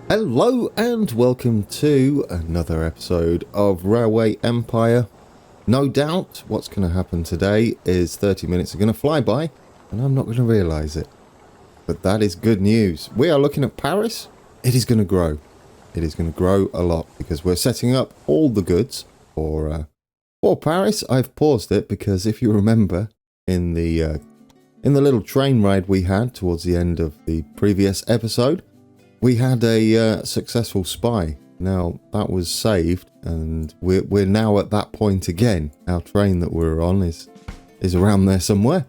Hello and welcome to another episode of Railway Empire. No doubt what's going to happen today is 30 minutes are going to fly by and I'm not going to realise it. But that is good news. We are looking at Paris. It is going to grow. It is going to grow a lot because we're setting up all the goods for Paris. I've paused it because if you remember in the little train ride we had towards the end of the previous episode, we had a successful spy. Now, that was saved, and we're now at that point again. Our train that we're on is around there somewhere.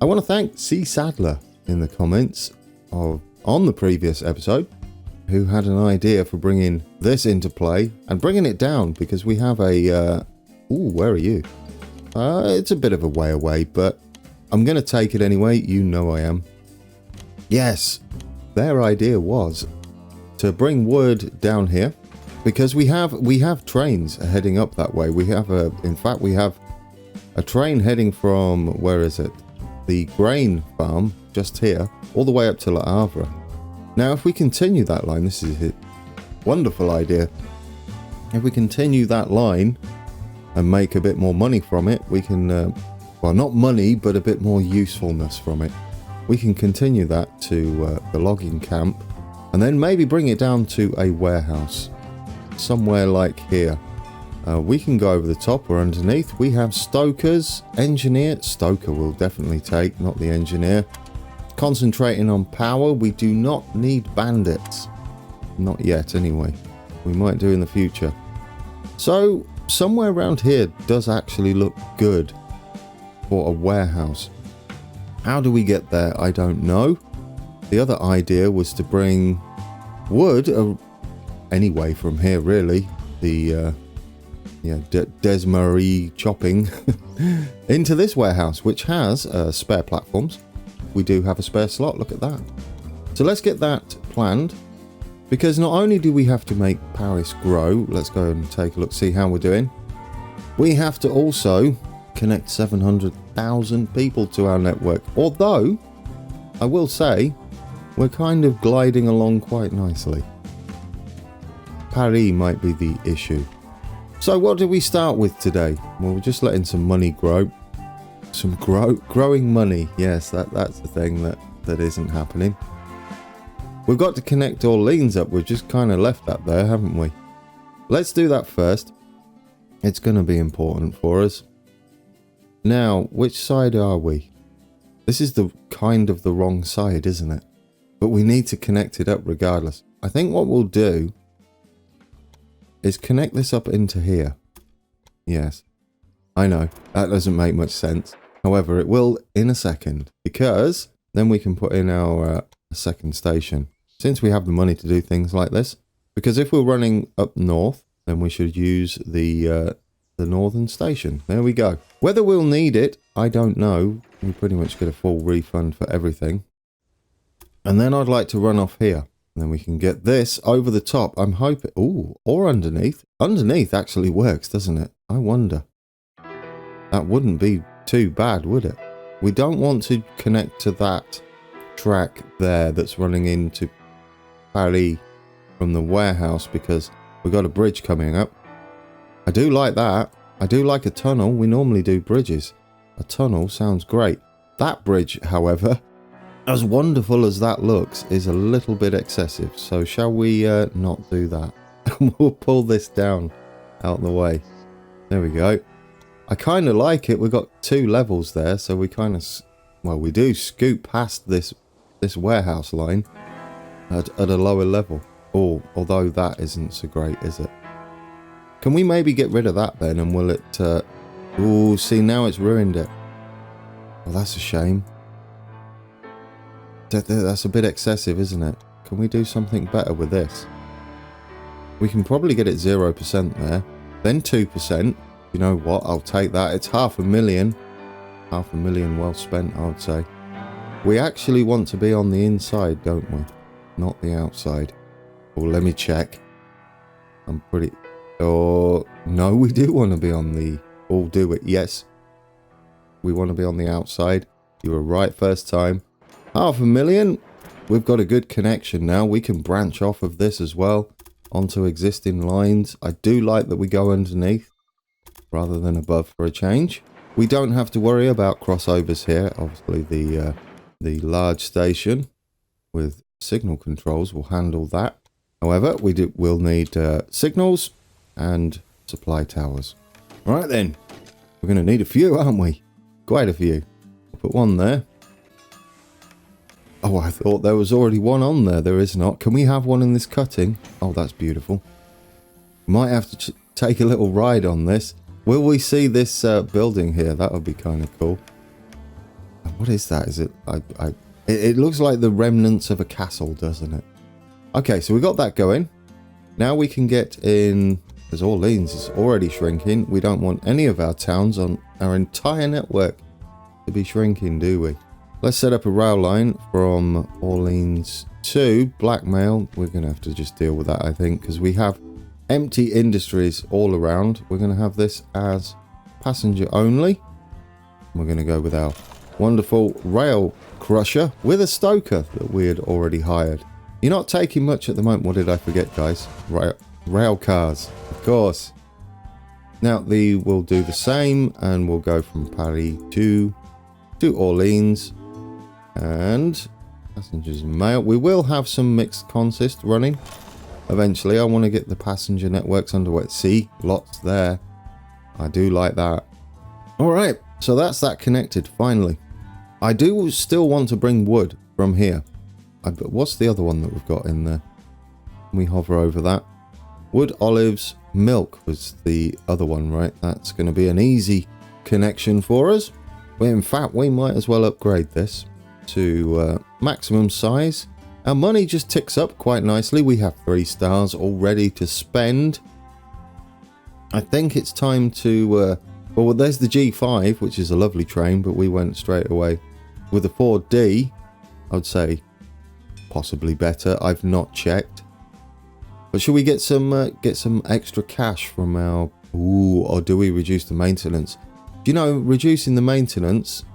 I want to thank C. Sadler in the comments on the previous episode, who had an idea for bringing this into play and bringing it down, because we have a... where are you? It's a bit of a way away, but I'm going to take it anyway. You know I am. Yes. Their idea was to bring wood down here because we have trains heading up that way. We have a train heading from, where is it? The grain farm just here, all the way up to Le Havre. Now, if we continue that line, this is a wonderful idea. If we continue that line and make a bit more money from it, we can, well, not money, but a bit more usefulness from it. We can continue that to the logging camp and then maybe bring it down to a warehouse somewhere like here. We can go over the top or underneath. We have stokers, engineer. Stoker will definitely take, not the engineer. Concentrating on power. We do not need bandits. Not yet anyway. We might do in the future. So somewhere around here does actually look good for a warehouse. How do we get there? I don't know. The other idea was to bring wood anyway from here, really. The Desmarais chopping into this warehouse, which has spare platforms. We do have a spare slot. Look at that. So let's get that planned, because not only do we have to make Paris grow, let's go and take a look, see how we're doing. We have to also connect 700,000 people to our network, although I will say we're kind of gliding along quite nicely. Paris might be the issue. So what did we start with today? Well, we're just letting some money grow. Some growing money. Yes, that's the thing that isn't happening. We've got to connect Orleans up. We've just kind of left that there, haven't we? Let's do that first. It's going to be important for us. Now, which side are we? This is the kind of the wrong side, isn't it? But we need to connect it up regardless. I think what we'll do is connect this up into here. Yes, I know, that doesn't make much sense. However, it will in a second, because then we can put in our second station, since we have the money to do things like this. Because if we're running up north, then we should use the northern station. There we go. Whether we'll need it, I don't know. We pretty much get a full refund for everything. And then I'd like to run off here. And then we can get this over the top. I'm hoping... Ooh, or underneath. Underneath actually works, doesn't it? I wonder. That wouldn't be too bad, would it? We don't want to connect to that track there that's running into Paris from the warehouse, because we've got a bridge coming up. I do like that. I do like a tunnel. We normally do bridges. A tunnel sounds great. That bridge, however, as wonderful as that looks, is a little bit excessive. So shall we not do that? We'll pull this down out the way. There we go. I kind of like it. We've got 2 levels there, so we kind of... Well, we do scoot past this warehouse line at a lower level. Oh, although that isn't so great, is it? Can we maybe get rid of that then, and will it... Oh, see, now it's ruined it. Well, that's a shame. That's a bit excessive, isn't it? Can we do something better with this? We can probably get it 0% there. Then 2%. You know what? I'll take that. It's 500,000. 500,000 well spent, I would say. We actually want to be on the inside, don't we? Not the outside. Oh, let me check. I'm pretty... Oh, no, we do want to be on the... Oh, do it. Yes. We want to be on the outside. You were right first time. 500,000. we've got a good connection now. We can branch off of this as well onto existing lines. I do like that we go underneath rather than above for a change. We don't have to worry about crossovers here. Obviously, the large station with signal controls will handle that. However, we'll need signals and supply towers. All right then, we're going to need a few, aren't we? Quite a few. We'll put one there. Oh, I thought there was already one on there. There is not. Can we have one in this cutting? Oh, that's beautiful. Might have to take a little ride on this. Will we see this building here? That would be kind of cool. What is that? Is it? It looks like the remnants of a castle, doesn't it? Okay, so we got that going. Now we can get in, because Orleans is already shrinking. We don't want any of our towns on our entire network to be shrinking, do we? Let's set up a rail line from Orleans to Blackmail. We're going to have to just deal with that, I think, because we have empty industries all around. We're going to have this as passenger only. We're going to go with our wonderful rail crusher with a stoker that we had already hired. You're not taking much at the moment. What did I forget, guys? Rail cars, of course. Now, we'll do the same, and we'll go from Paris to Orleans. And passengers and mail. We will have some mixed consist running. Eventually, I want to get the passenger networks underway. See, lots there. I do like that. All right, so that's that connected, finally. I do still want to bring wood from here. But what's the other one that we've got in there? We hover over that. Wood, olives, milk was the other one, right? That's going to be an easy connection for us. Well, in fact, we might as well upgrade this to maximum size. Our money just ticks up quite nicely. We have 3 stars all ready to spend. I think it's time to... well, there's the G5, which is a lovely train, but we went straight away with the 4D. I would say possibly better. I've not checked. But should we get some extra cash from our... Ooh, or do we reduce the maintenance? Do you know, reducing the maintenance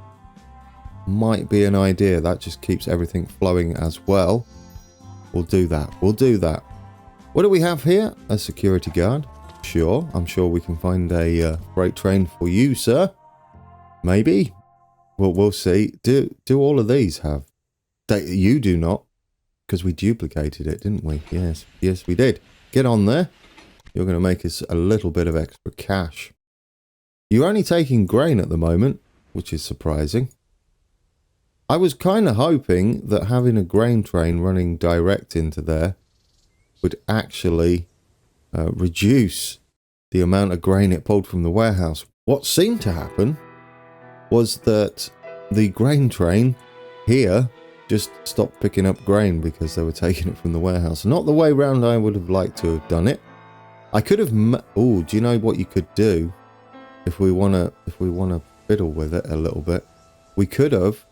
might be an idea. That just keeps everything flowing as well. We'll do that. We'll do that. What do we have here? A security guard. Sure. I'm sure we can find a freight train for you, sir. Maybe. Well, we'll see. Do all of these have? You do not. Because we duplicated it, didn't we? Yes. Yes, we did. Get on there. You're going to make us a little bit of extra cash. You're only taking grain at the moment, which is surprising. I was kind of hoping that having a grain train running direct into there would actually reduce the amount of grain it pulled from the warehouse. What seemed to happen was that the grain train here just stopped picking up grain because they were taking it from the warehouse. Not the way round I would have liked to have done it. I could have... Oh, do you know what you could do? If we want to fiddle with it a little bit, we could have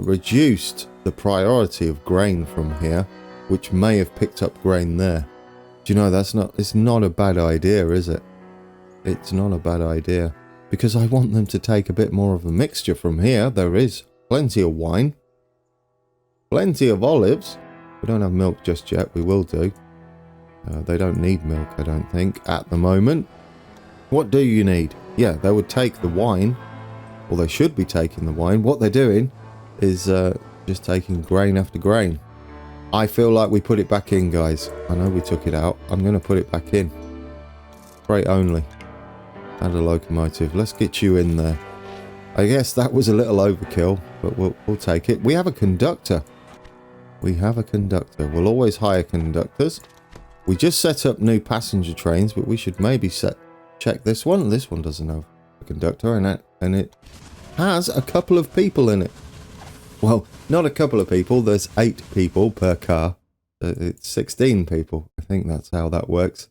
reduced the priority of grain from here, which may have picked up grain there. Do you know, it's not a bad idea, is it? It's not a bad idea. Because I want them to take a bit more of a mixture from here. There is plenty of wine. Plenty of olives. We don't have milk just yet. We will do. They don't need milk, I don't think, at the moment. What do you need? Yeah, they would take the wine. Or they should be taking the wine. What they're doing is just taking grain after grain. I feel like we put it back in, guys. I know we took it out. I'm going to put it back in. Freight only. And a locomotive. Let's get you in there. I guess that was a little overkill, but we'll take it. We have a conductor. We have a conductor. We'll always hire conductors. We just set up new passenger trains, but we should maybe check this one. This one doesn't have a conductor, and it has a couple of people in it. Well, not a couple of people. There's 8 people per car. It's 16 people. I think that's how that works.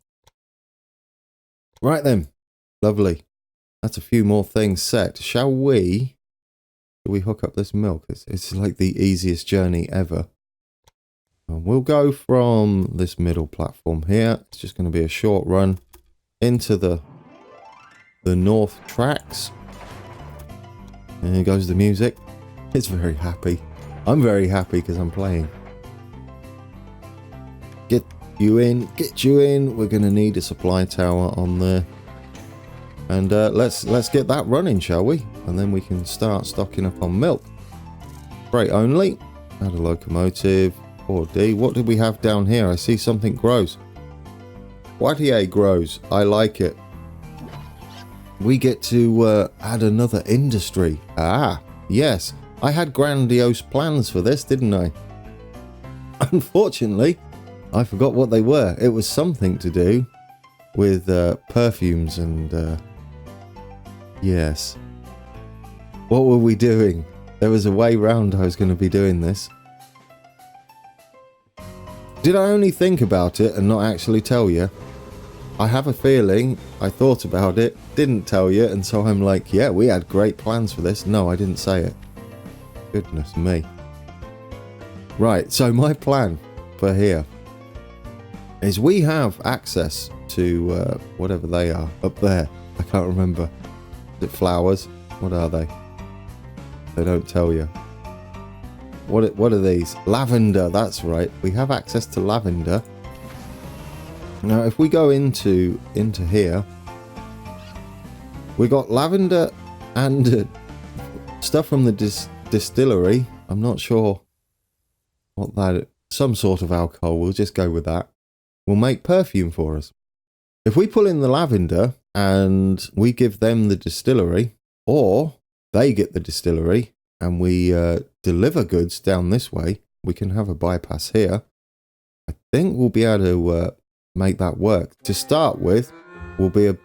Right then. Lovely. That's a few more things set. Shall we hook up this milk? It's like the easiest journey ever. We'll go from this middle platform here. It's just going to be a short run into the north tracks. And here goes the music. It's very happy. I'm very happy because I'm playing. you in, get you in. We're going to need a supply tower on there. And let's get that running, shall we? And then we can start stocking up on milk. Freight only. Add a locomotive. 4D. What do we have down here? I see something grows. Poitiers grows. I like it. We get to add another industry. Ah, yes. I had grandiose plans for this, didn't I? Unfortunately, I forgot what they were. It was something to do with perfumes and... yes. What were we doing? There was a way round I was going to be doing this. Did I only think about it and not actually tell you? I have a feeling I thought about it, didn't tell you, and so I'm like, yeah, we had great plans for this. No, I didn't say it. Goodness me. Right, so my plan for here is we have access to whatever they are up there. I can't remember. Is it flowers? What are they? They don't tell you. What are these? Lavender, that's right. We have access to lavender. Now, if we go into here, we got lavender and stuff from the distillery. I'm not sure what that... some sort of alcohol. We'll just go with that. Will make perfume for us. If we pull in the lavender and we give them the distillery, or they get the distillery and we deliver goods down this way, we can have a bypass here. I think we'll be able to make that work. To start with, we'll be a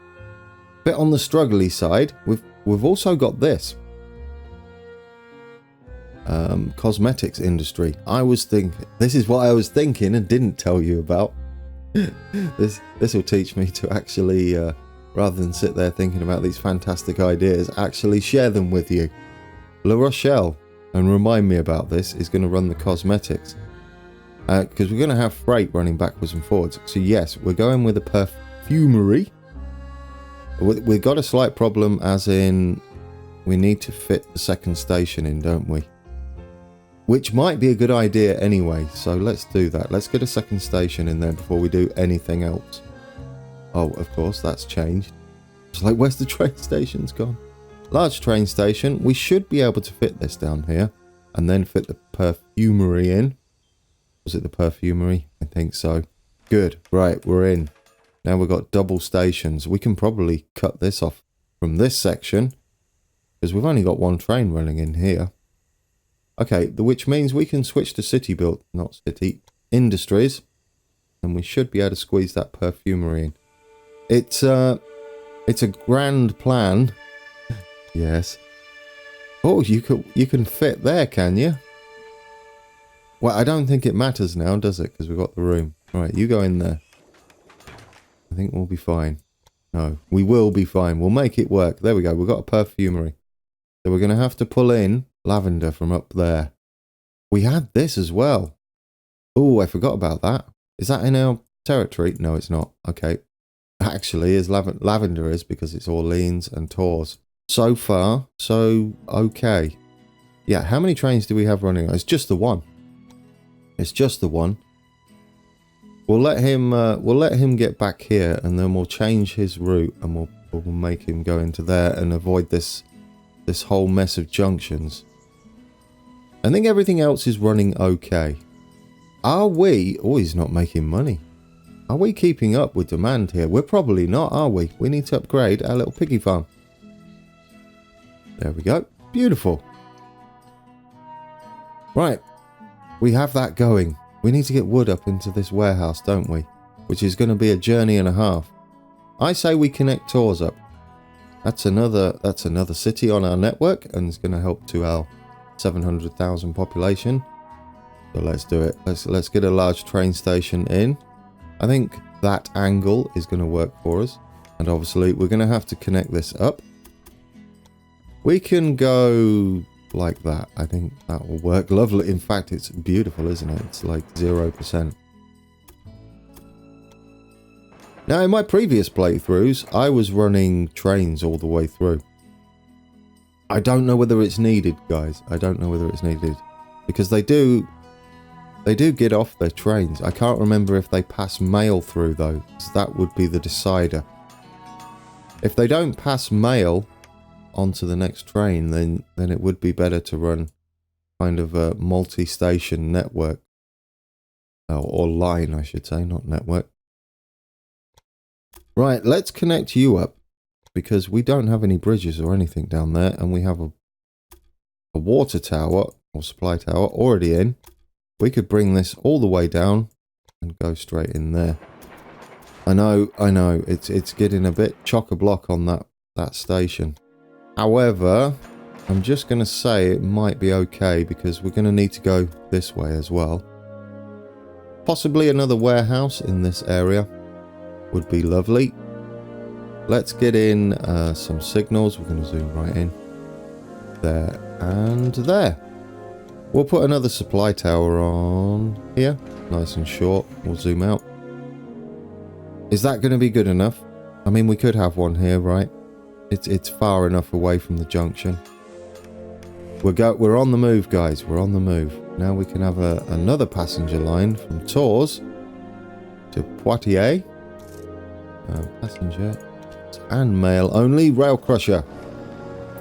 bit on the struggly side. We've also got this cosmetics industry. This is what I was thinking and didn't tell you about. This will teach me to actually rather than sit there thinking about these fantastic ideas, actually share them with you. La Rochelle, and remind me about this, is going to run the cosmetics. Because we're going to have freight running backwards and forwards. So yes, we're going with a perfumery. We've got a slight problem, as in we need to fit the second station in, don't we? Which might be a good idea anyway, so let's do that. Let's get a second station in there before we do anything else. Oh, of course, that's changed. It's like, where's the train station's gone? Large train station. We should be able to fit this down here and then fit the perfumery in. Was it the perfumery? I think so. Good. Right, we're in. Now we've got double stations. We can probably cut this off from this section because we've only got one train running in here. Okay, which means we can switch to city built, not city, industries, and we should be able to squeeze that perfumery in. It's a grand plan. Yes. Oh, you can fit there, can you? Well, I don't think it matters now, does it? Because we've got the room. Right, you go in there. I think we'll be fine. No, we will be fine. We'll make it work. There we go. We've got a perfumery. So we're going to have to pull in lavender from up there. We had this as well. Oh, I forgot about that. Is that in our territory? No, it's not. Okay. Actually, is lavender is, because it's Orleans and Tours. So far, so okay. Yeah, how many trains do we have running? It's just the one. It's just the one. We'll let him get back here, and then we'll change his route, and we'll make him go into there and avoid this whole mess of junctions. I think everything else is running okay. Are we... Oh, he's not making money. Are we keeping up with demand here? We're probably not, are we? We need to upgrade our little piggy farm. There we go. Beautiful. Right. We have that going. We need to get wood up into this warehouse, don't we? Which is going to be a journey and a half. I say we connect Tours up. That's another city on our network, and it's going to help to our 700,000 population. So let's do it. Let's get a large train station in. I think that angle is going to work for us. And obviously we're going to have to connect this up. We can go like that. I think that will work lovely. In fact, it's beautiful, isn't it? It's like 0%. Now, in my previous playthroughs, I was running trains all the way through. I don't know whether it's needed, guys. I don't know whether it's needed. Because they do They do get off their trains. I can't remember if they pass mail through though, because that would be the decider. If they don't pass mail onto the next train, then it would be better to run kind of a multi-station network. Or line, I should say, not network. Right, let's connect you up, because we don't have any bridges or anything down there, and we have a water tower, or supply tower, already in. We could bring this all the way down and go straight in there. I know, it's getting a bit chock-a-block on that station. However, I'm just going to say it might be okay, because we're going to need to go this way as well. Possibly another warehouse in this area would be lovely. Let's get in some signals. We're going to zoom right in. There and there. We'll put another supply tower on here. Nice and short. We'll zoom out. Is that going to be good enough? I mean, we could have one here, right? It's far enough away from the junction. We're on the move, guys. We're on the move. Now we can have another passenger line from Tours to Poitiers. Passenger and mail only. Rail crusher.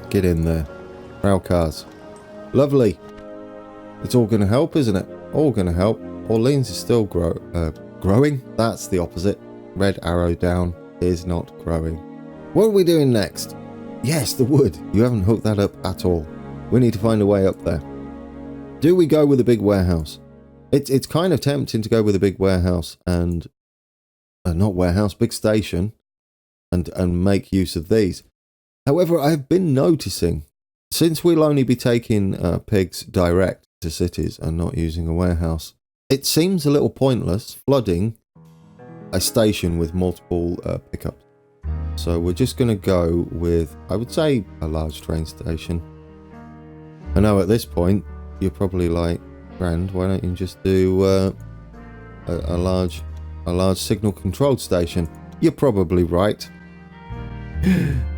Get in there. Rail cars. Lovely. It's all going to help, isn't it? All going to help. Orleans is still growing. That's the opposite. Red arrow down is not growing. What are we doing next? Yes, the wood. You haven't hooked that up at all. We need to find a way up there. Do we go with a big warehouse? It's kind of tempting to go with a big warehouse and... not warehouse, big station. And make use of these. However, I've been noticing, since we'll only be taking pigs direct to cities and not using a warehouse, it seems a little pointless flooding a station with multiple pickups. So we're just going to go with, I would say, a large train station. I know at this point, you're probably like, Grand, why don't you just do a large signal controlled station? You're probably right.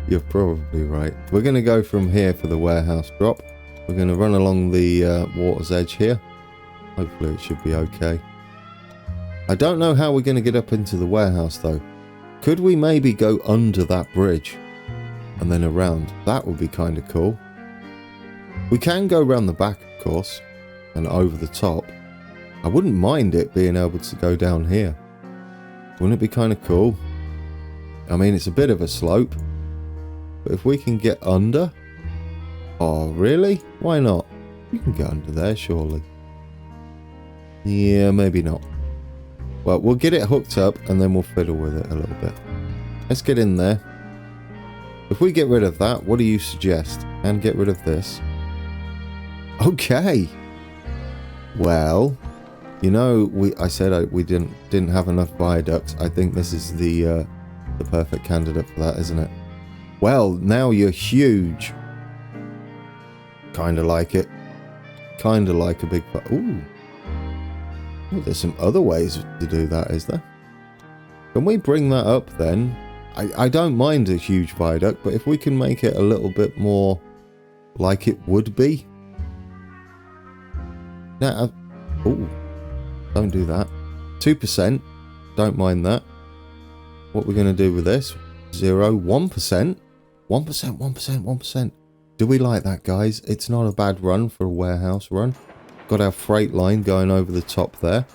You're probably right. We're going to go from here for the warehouse drop. We're going to run along the water's edge here. Hopefully it should be okay. I don't know how we're going to get up into the warehouse though. Could we maybe go under that bridge and then around? That would be kind of cool. We can go around the back, of course, and over the top. I wouldn't mind it being able to go down here. Wouldn't it be kind of cool? I mean, it's a bit of a slope, but if we can get under... Oh, really? Why not? You can get under there, surely. Yeah, maybe not. Well, we'll get it hooked up and then we'll fiddle with it a little bit. Let's get in there. If we get rid of that, what do you suggest? And get rid of this. Okay. Well, you know, I said we didn't have enough viaducts. I think this is the perfect candidate for that, isn't it? Well, now you're huge. Kind of like it. Kind of like a big... Ooh. Oh, there's some other ways to do that, is there? Can we bring that up then? I don't mind a huge viaduct, but if we can make it a little bit more like it would be. Now, oh, don't do that. 2%. Don't mind that. What we're going to do with this? 0, 1%. 1%, 1%, 1%. Do we like that, guys? It's not a bad run for a warehouse run. Got our freight line going over the top there.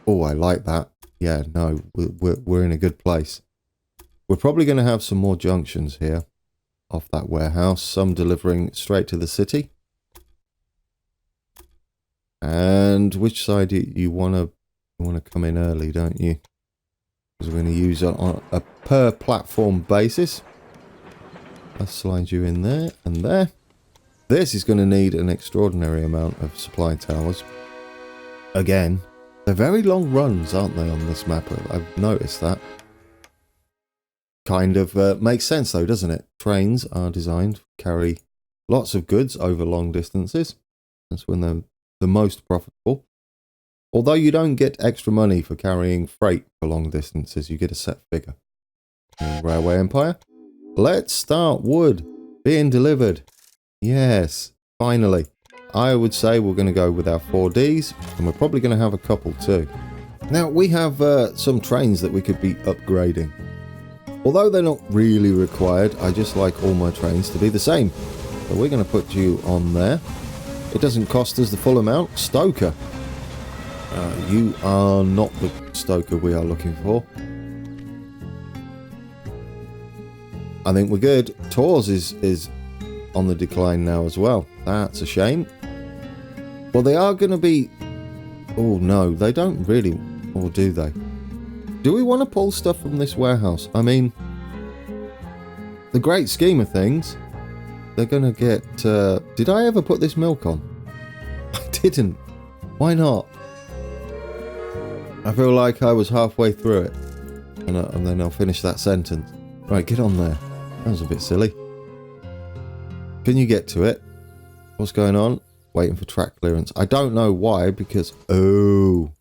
Oh, I like that. Yeah, no, we're in a good place. We're probably going to have some more junctions here off that warehouse. Some delivering straight to the city. And which side do you want to come in early, don't you? Because we're going to use it on a per platform basis. Let's slide you in there and there. This is going to need an extraordinary amount of supply towers. Again, they're very long runs, aren't they, on this map? I've noticed that. Kind of makes sense though, doesn't it? Trains are designed to carry lots of goods over long distances. That's when they're the most profitable. Although you don't get extra money for carrying freight for long distances, you get a set figure. Railway Empire. Let's start wood being delivered. Yes, finally. I would say we're going to go with our 4Ds, and we're probably going to have a couple too. Now, we have some trains that we could be upgrading. Although they're not really required, I just like all my trains to be the same. So we're going to put you on there. It doesn't cost us the full amount. Stoker. You are not the stoker we are looking for. I think we're good. Tours is on the decline now as well. That's a shame. Well, they are going to be... Oh, no. They don't really... Or do they? Do we want to pull stuff from this warehouse? I mean... The great scheme of things... They're going to get... Did I ever put this milk on? I didn't. Why not? I feel like I was halfway through it. And then I'll finish that sentence. Right, get on there. That was a bit silly. Can you get to it? What's going on? Waiting for track clearance. I don't know why, because... Oh...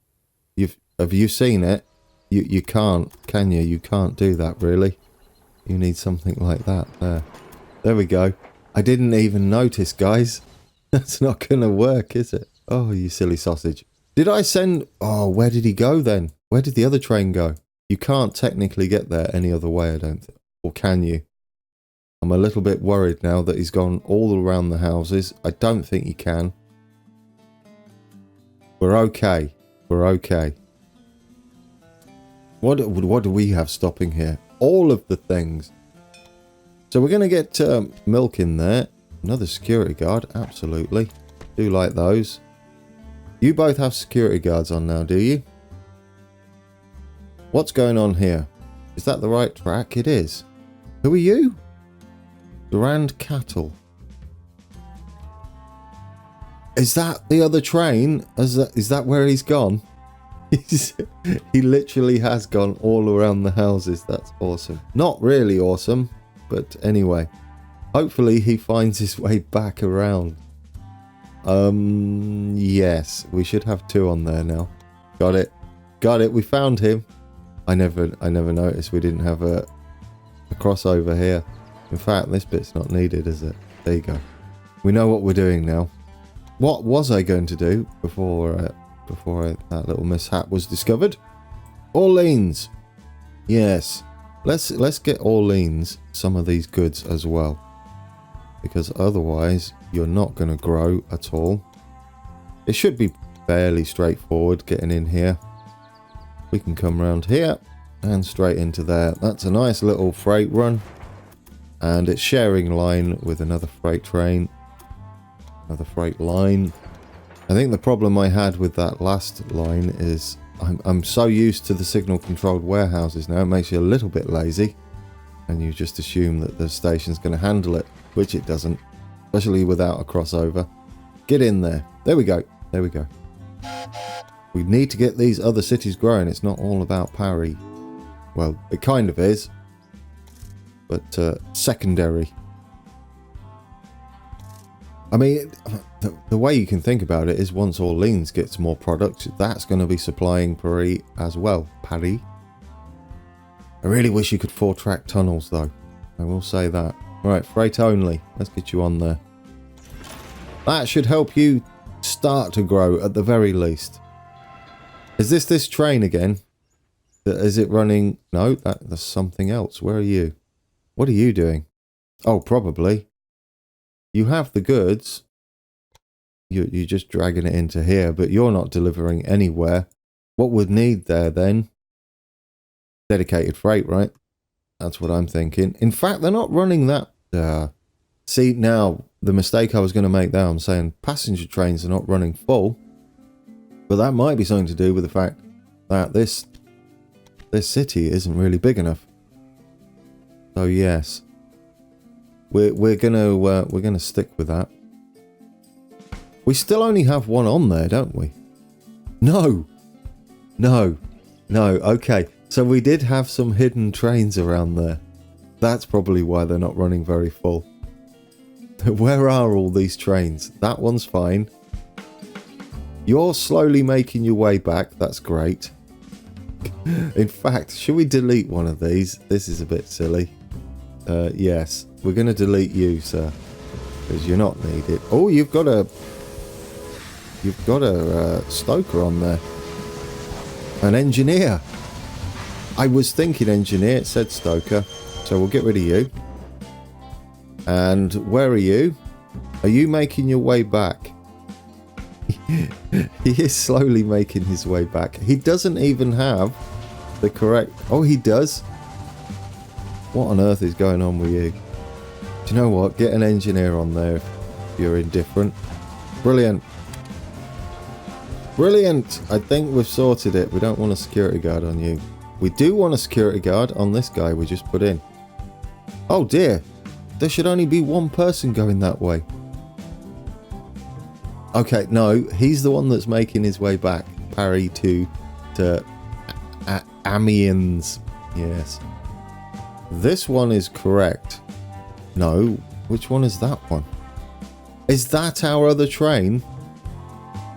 Have you seen it? You can't, can you? You can't do that, really. You need something like that. There we go. I didn't even notice, guys. That's not going to work, is it? Oh, you silly sausage. Did I send... Oh, where did he go then? Where did the other train go? You can't technically get there any other way, I don't think. Or can you? I'm a little bit worried now that he's gone all around the houses. I don't think you can. We're okay. We're okay. What do we have stopping here? All of the things. So we're going to get milk in there. Another security guard. Absolutely. Do like those. You both have security guards on now, do you? What's going on here? Is that the right track? It is. Who are you? Durand Cattle. Is that the other train? Is that where he's gone? He literally has gone all around the houses. That's awesome. Not really awesome, but anyway. Hopefully he finds his way back around. Yes, we should have 2 on there now. Got it. Got it. We found him. I never noticed we didn't have a crossover here. In fact, this bit's not needed, is it? There you go. We know what we're doing now. What was I going to do before that little mishap was discovered? Orleans. Yes. Let's get Orleans some of these goods as well. Because otherwise, you're not going to grow at all. It should be fairly straightforward getting in here. We can come around here and straight into there. That's a nice little freight run. And it's sharing line with another freight train. Another freight line. I think the problem I had with that last line is I'm so used to the signal controlled warehouses now, it makes you a little bit lazy. And you just assume that the station's going to handle it, which it doesn't. Especially without a crossover. Get in there. There we go. There we go. We need to get these other cities growing. It's not all about parry. Well, it kind of is. But secondary. I mean, the way you can think about it is once Orleans gets more products, that's going to be supplying Paris as well. Paris. I really wish you could 4-track tunnels, though. I will say that. Right, freight only. Let's get you on there. That should help you start to grow at the very least. Is this train again? Is it running? No, that's something else. Where are you? What are you doing? Oh, probably. You have the goods. You're just dragging it into here, but you're not delivering anywhere. What would need there then? Dedicated freight, right? That's what I'm thinking. In fact, they're not running that. See, now, the mistake I was going to make there, I'm saying passenger trains are not running full. But that might be something to do with the fact that this city isn't really big enough. So yes, we're gonna stick with that. We still only have one on there, don't we? No. Okay, so we did have some hidden trains around there. That's probably why they're not running very full. Where are all these trains? That one's fine. You're slowly making your way back. That's great. In fact, should we delete one of these? This is a bit silly. Yes, we're going to delete you, sir, because you're not needed. Oh, you've got a you've got a stoker on there. An engineer. I was thinking engineer, it said stoker. So we'll get rid of you. And where are you? Are you making your way back? He is slowly making his way back. He doesn't even have the correct... Oh, he does. What on earth is going on with you? Do you know what? Get an engineer on there if you're indifferent. Brilliant. Brilliant. I think we've sorted it. We don't want a security guard on you. We do want a security guard on this guy we just put in. Oh dear. There should only be one person going that way. Okay, no, he's the one that's making his way back. Parry to Amiens. Yes. This one is correct. No, which one is that one? Is that our other train?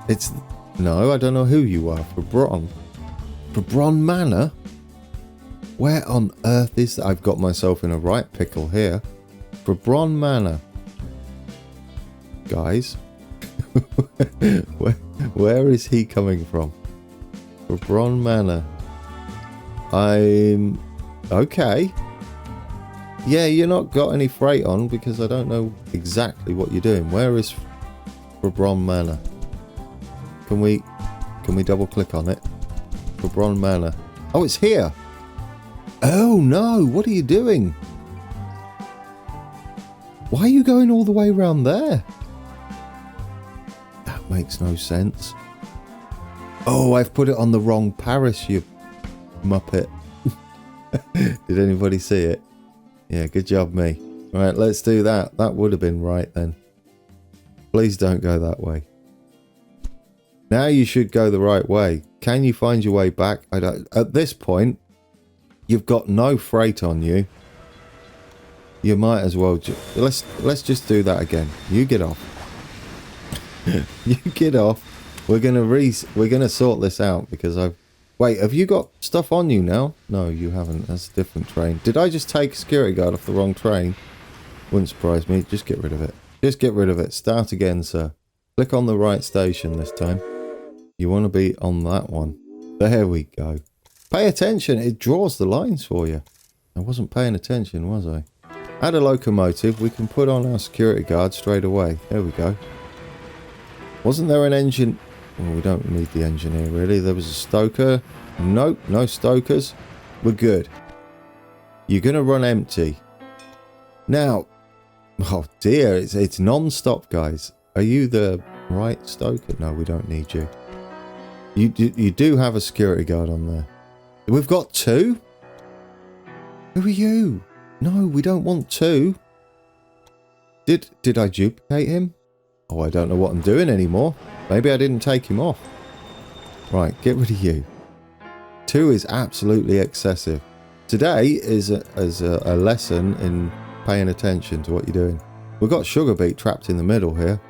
It's... No, I don't know who you are. For Bron Manor? Where on earth is that? I've got myself in a right pickle here. For Bron Manor. Guys. where is he coming from? For Bron Manor. I'm... Okay. Yeah, you're not got any freight on because I don't know exactly what you're doing. Where is for Bron Manor? Can we double click on it? For Bron Manor. Oh, it's here. Oh no, what are you doing? Why are you going all the way around there? That makes no sense. Oh, I've put it on the wrong Paris, you muppet. Did anybody see it? Yeah, good job, me. Right, let's do that. That would have been right then. Please don't go that way. Now you should go the right way. Can you find your way back? I don't. At this point, you've got no freight on you. You might as well. Let's just do that again. You get off. You get off. We're gonna sort this out because I've. Wait, have you got stuff on you now? No, you haven't. That's a different train. Did I just take a security guard off the wrong train? Wouldn't surprise me. Just get rid of it. Just get rid of it. Start again, sir. Click on the right station this time. You want to be on that one. There we go. Pay attention. It draws the lines for you. I wasn't paying attention, was I? Add a locomotive. We can put on our security guard straight away. There we go. Wasn't there an engine... Well, we don't need the engineer, really. There was a stoker. Nope, no stokers. We're good. You're going to run empty. Now... Oh, dear. It's non-stop, guys. Are you the right stoker? No, we don't need you. You do have a security guard on there. We've got two? Who are you? No, we don't want two. Did I duplicate him? Oh, I don't know what I'm doing anymore. Maybe I didn't take him off. Right, get rid of you. 2 is absolutely excessive. Today is a lesson in paying attention to what you're doing. We've got sugar beet trapped in the middle here.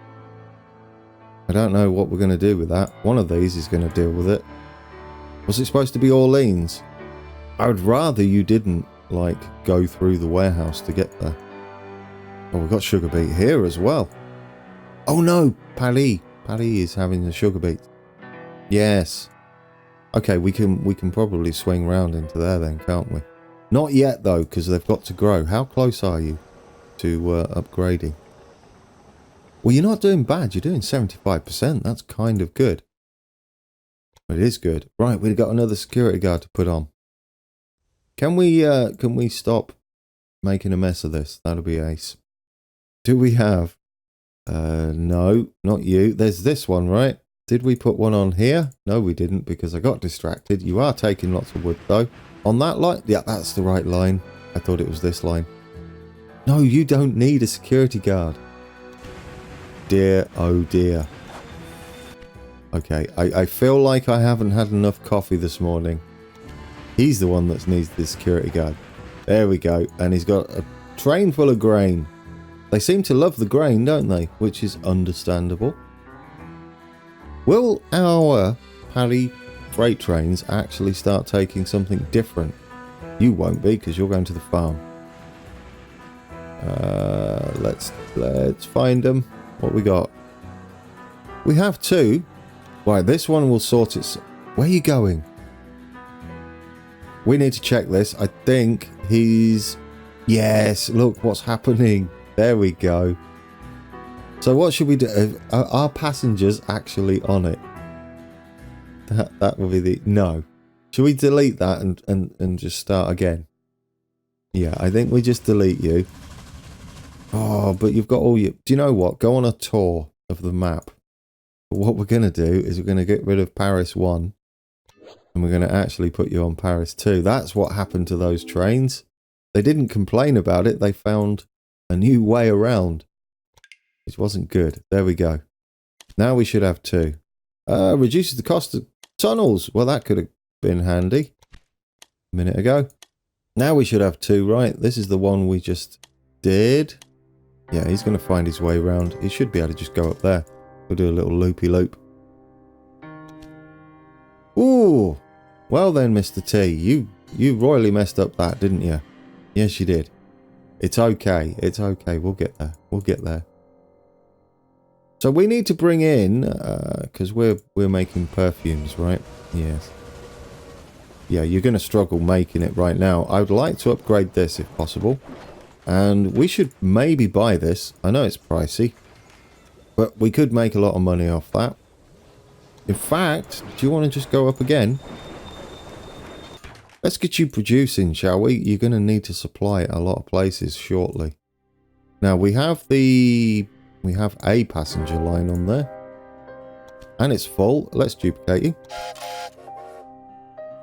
I don't know what we're going to do with that. One of these is going to deal with it. Was it supposed to be Orleans? I would rather you didn't, like, go through the warehouse to get there. Oh, we've got sugar beet here as well. Oh no, Paris. Paris is having the sugar beet. Yes. Okay, we can probably swing round into there then, can't we? Not yet though, because they've got to grow. How close are you to upgrading? Well, you're not doing bad. You're doing 75%. That's kind of good. It is good. Right, we've got another security guard to put on. Can we stop making a mess of this? That'll be ace. Do we have... no, not you. There's this one, right? Did we put one on here? No, we didn't because I got distracted. You are taking lots of wood, though. On that line? Yeah, that's the right line. I thought it was this line. No, you don't need a security guard. Dear, oh dear. Okay, I feel like I haven't had enough coffee this morning. He's the one that needs the security guard. There we go. And he's got a train full of grain. They seem to love the grain, don't they? Which is understandable. Will our Paris freight trains actually start taking something different? You won't be, because you're going to the farm. Let's find them. What we got? We have 2. Right, this one will sort its... Where are you going? We need to check this. I think he's... Yes, look what's happening. There we go. So what should we do? Are passengers actually on it? That will be the... No. Should we delete that and just start again? Yeah, I think we just delete you. Oh, but you've got all your... Do you know what? Go on a tour of the map. But what we're going to do is we're going to get rid of Paris 1. And we're going to actually put you on Paris 2. That's what happened to those trains. They didn't complain about it. They found a new way around. Which wasn't good. There we go. Now we should have 2. Reduces the cost of tunnels. Well, that could have been handy a minute ago. Now we should have 2, right? This is the one we just did. Yeah, he's going to find his way around. He should be able to just go up there. We'll do a little loopy-loop. Ooh! Well then, Mr. T, you royally messed up that, didn't you? Yes, you did. It's okay. It's okay. We'll get there. We'll get there. So we need to bring in, because we're making perfumes, right? Yes. Yeah, you're going to struggle making it right now. I would like to upgrade this if possible. And we should maybe buy this. I know it's pricey. But we could make a lot of money off that. In fact, do you want to just go up again? Let's get you producing, shall we? You're going to need to supply a lot of places shortly. Now, we have a passenger line on there. And it's full. Let's duplicate you.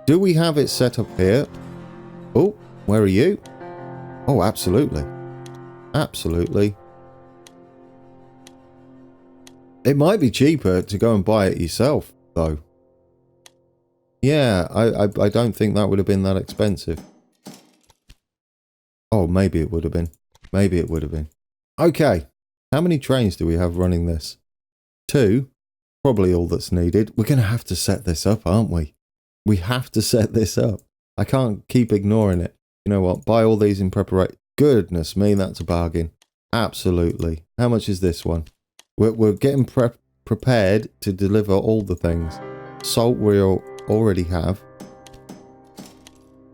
Do we have it set up here? Oh, where are you? Oh, absolutely. Absolutely. It might be cheaper to go and buy it yourself, though. Yeah, I don't think that would have been that expensive. Oh, maybe it would have been. Maybe it would have been. Okay. How many trains do we have running this? 2. Probably all that's needed. We're going to have to set this up, aren't we? We have to set this up. I can't keep ignoring it. You know what? Buy all these in preparation. Goodness me, that's a bargain. Absolutely. How much is this one? We're getting prepared to deliver all the things. Salt we'll already have.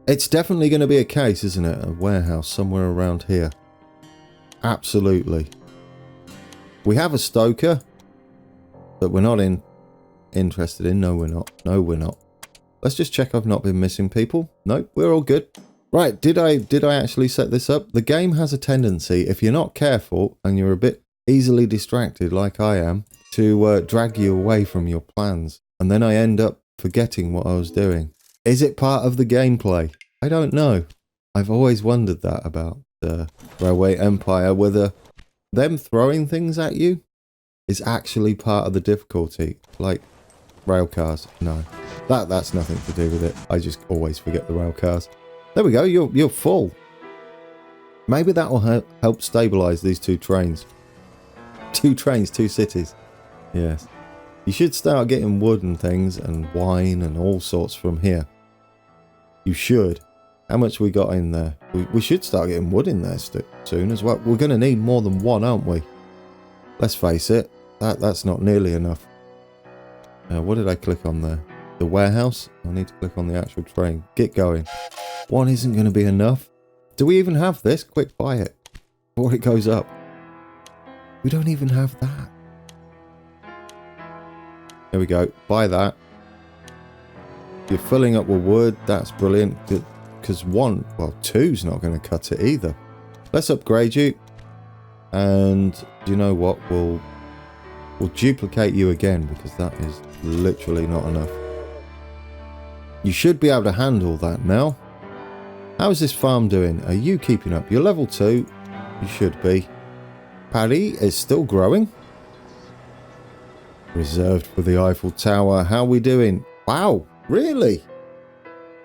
It's definitely going to be a case, isn't it? A warehouse somewhere around here. Absolutely. We have a stoker that we're not interested in. No, we're not. No, we're not. Let's just check I've not been missing people. Nope, we're all good. Right, did I actually set this up? The game has a tendency, if you're not careful and you're a bit easily distracted like I am, to drag you away from your plans. And then I end up forgetting what I was doing. Is it part of the gameplay? I don't know. I've always wondered that about Railway Empire, whether them throwing things at you is actually part of the difficulty. Like rail cars. No. That's nothing to do with it. I just always forget the rail cars. There we go. You're full. Maybe that will help stabilize these 2 trains. 2 trains, 2 cities. Yes. You should start getting wood and things and wine and all sorts from here. You should. How much we got in there? We should start getting wood in there soon as well. We're going to need more than 1, aren't we? Let's face it. That's not nearly enough. What did I click on there? The warehouse? I need to click on the actual train. Get going. 1 isn't going to be enough. Do we even have this? Quick, buy it. Before it goes up. We don't even have that. There we go. Buy that. You're filling up with wood. That's brilliant. Because 2's not going to cut it either. Let's upgrade you. And do you know what? We'll duplicate you again because that is literally not enough. You should be able to handle that now. How is this farm doing? Are you keeping up? You're level 2. You should be. Paddy is still growing. Reserved for the Eiffel Tower. How are we doing? Wow, really?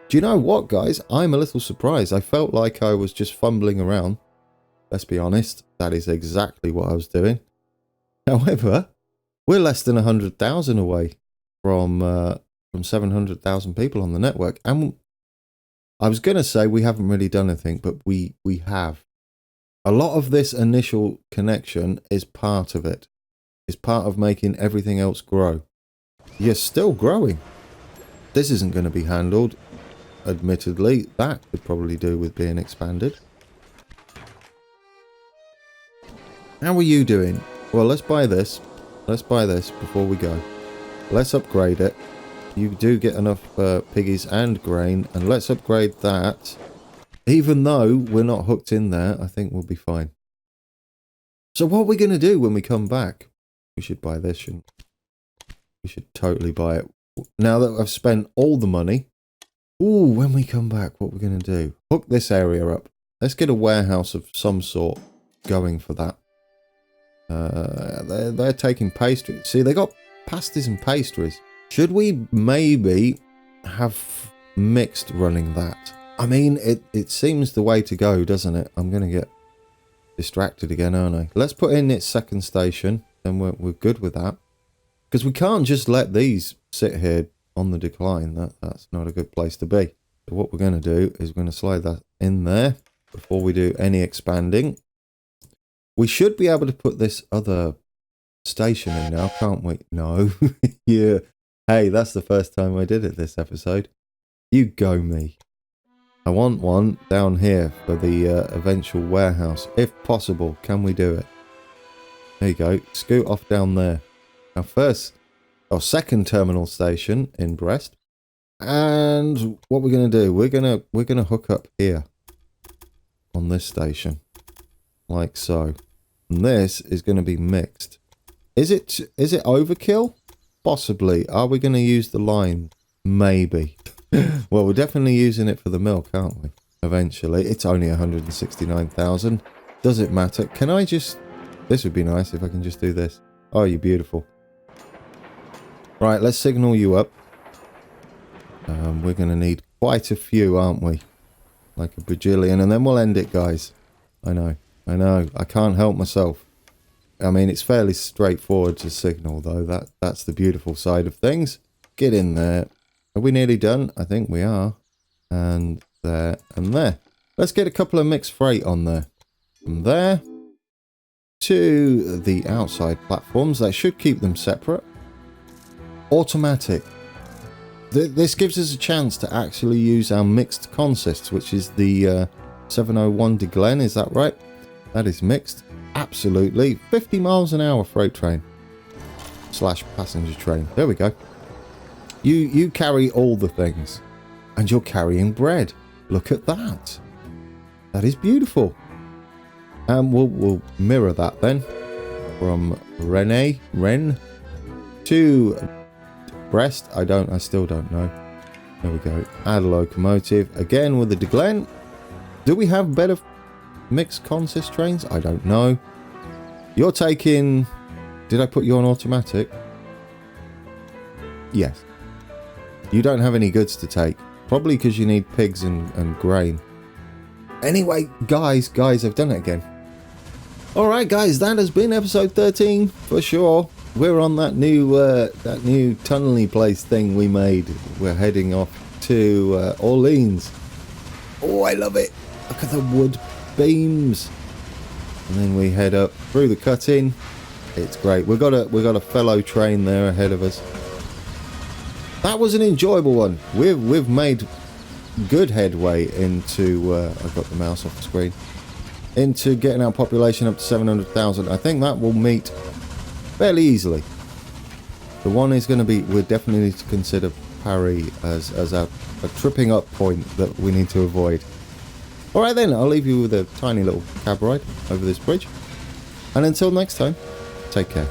Do you know what, guys? I'm a little surprised. I felt like I was just fumbling around. Let's be honest. That is exactly what I was doing. However, we're less than 100,000 away from 700,000 people on the network. And I was going to say we haven't really done anything, but we have. A lot of this initial connection is part of it. It's part of making everything else grow. You're still growing. This isn't going to be handled, admittedly. That could probably do with being expanded. How are you doing? Well, let's buy this. Let's buy this before we go. Let's upgrade it. You do get enough piggies and grain. And let's upgrade that. Even though we're not hooked in there, I think we'll be fine. So what are we going to do when we come back? We should buy this, shouldn't we? We should totally buy it. Now that I've spent all the money. Ooh, when we come back, what we're going to do? Hook this area up. Let's get a warehouse of some sort going for that. They're taking pastries. See, they got pasties and pastries. Should we maybe have mixed running that? I mean, it seems the way to go, doesn't it? I'm going to get distracted again, aren't I? Let's put in its second station, then we're good with that. Because we can't just let these sit here on the decline. That's not a good place to be. So what we're going to do is we're going to slide that in there before we do any expanding. We should be able to put this other station in now, can't we? No. Yeah. Hey, that's the first time I did it this episode. You go me. I want one down here for the eventual warehouse. If possible, can we do it? There you go. Scoot off down there. Now second terminal station in Brest. And what we're going to do, we're going to hook up here on this station. Like so. And this is going to be mixed. Is it overkill? Possibly. Are we going to use the line? Maybe. Well, we're definitely using it for the milk, aren't we? Eventually. It's only 169,000. Does it matter? Can I just... This would be nice if I can just do this. Oh, you're beautiful. Right, let's signal you up. We're going to need quite a few, aren't we? Like a bajillion. And then we'll end it, guys. I know. I can't help myself. I mean, it's fairly straightforward to signal, though. That's the beautiful side of things. Get in there. Are we nearly done? I think we are. And there and there. Let's get a couple of mixed freight on there. From there to the outside platforms. That should keep them separate. Automatic. This gives us a chance to actually use our mixed consists, which is the 701 de Glen. Is that right? That is mixed. Absolutely. 50 miles an hour freight train. / passenger train. There we go. You carry all the things. And you're carrying bread. Look at that. That is beautiful. And we'll mirror that then. From Rennes to Brest. I still don't know. There we go. Add a locomotive. Again with the de Glen. Do we have better mixed consist trains? I don't know. You're taking... Did I put you on automatic? Yes. You don't have any goods to take. Probably because you need pigs and grain. Anyway, guys, I've done it again. Alright, guys, that has been episode 13 for sure. We're on that new tunnely place thing we made. We're heading off to Orleans. Oh, I love it. Look at the wood beams. And then we head up through the cutting. It's great. We've got a fellow train there ahead of us. That was an enjoyable one. We've made good headway into I got the mouse off the screen. Into getting our population up to 700,000. I think that will meet fairly easily. The one is going to be, we definitely need to consider Paris as a tripping up point that we need to avoid. Alright then, I'll leave you with a tiny little cab ride over this bridge. And until next time, take care.